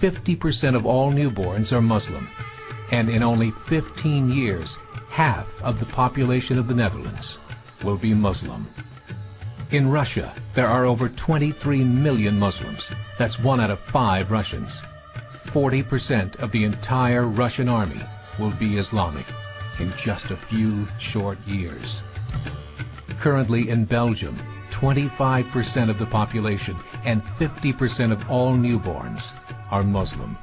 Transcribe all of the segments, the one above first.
50% of all newborns are Muslim, and in only 15 years, half of the population of the Netherlands will be Muslim. In Russia, there are over 23 million Muslims. That's 1 out of 5 Russians. 40% of the entire Russian army will be Islamic in just a few short years. Currently in Belgium, 25% of the population and 50% of all newborns are Muslim.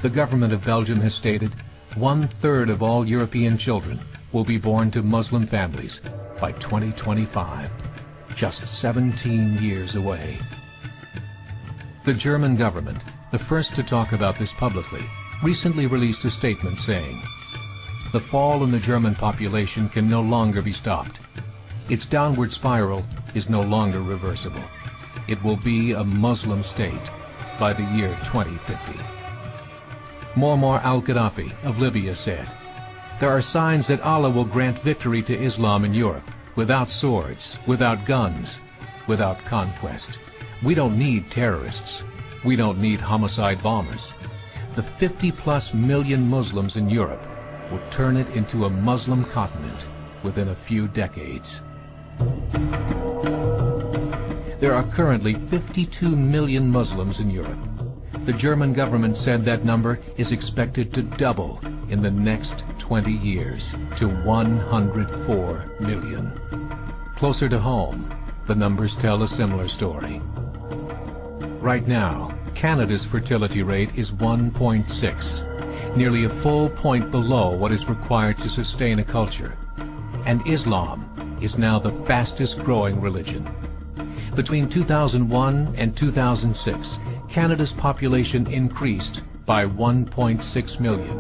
The government of Belgium has stated 1/3 of all European children will be born to Muslim families by 2025, just 17 years away. The German government, the first to talk about this publicly, recently released a statement saying, "The fall in the German population can no longer be stopped. Its downward spiral is no longer reversible. It will be a Muslim state by the year 2050. Muammar al-Gaddafi of Libya said, "There are signs that Allah will grant victory to Islam in Europe, without swords, without guns, without conquest. We don't need terrorists. We don't need homicide bombers. The 50+ million Muslims in Europe will turn it into a Muslim continent within a few decades." There are currently 52 million Muslims in Europe. The German government said that number is expected to double in the next 20 years to 104 million. Closer to home, the numbers tell a similar story. Right now, Canada's fertility rate is 1.6, nearly a full point below what is required to sustain a culture. And Islam is now the fastest growing religion. Between 2001 and 2006, Canada's population increased by 1.6 million,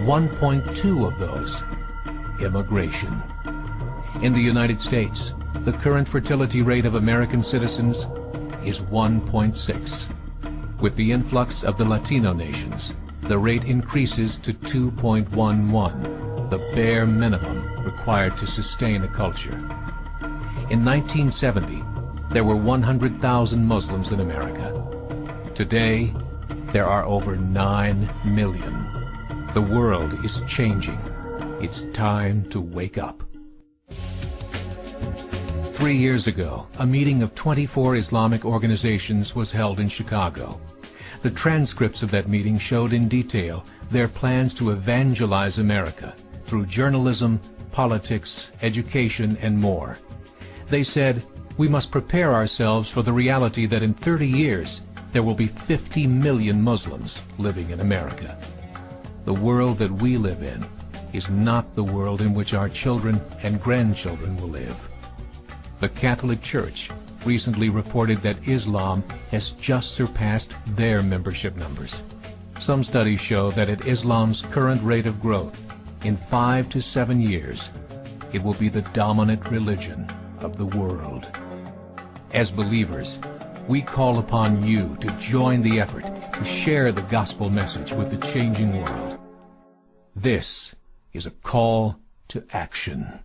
1.2 of those immigration. In the United States, the current fertility rate of American citizens is 1.6. With the influx of the Latino nations, the rate increases to 2.11, the bare minimum required to sustain a culture. In 1970, there were 100,000 Muslims in America. Today, there are over 9 million. The world is changing. It's time to wake up. 3 years ago, a meeting of 24 Islamic organizations was held in Chicago. The transcripts of that meeting showed in detail their plans to evangelize America through journalism, politics, education, and more. They said, "We must prepare ourselves for the reality that in 30 years, there will be 50 million Muslims living in America. The world that we live in is not the world in which our children and grandchildren will live." The Catholic Church recently reported that Islam has just surpassed their membership numbers. Some studies show that at Islam's current rate of growth, in 5 to 7 years, it will be the dominant religion of the world. As believers, we call upon you to join the effort to share the gospel message with the changing world. This is a call to action.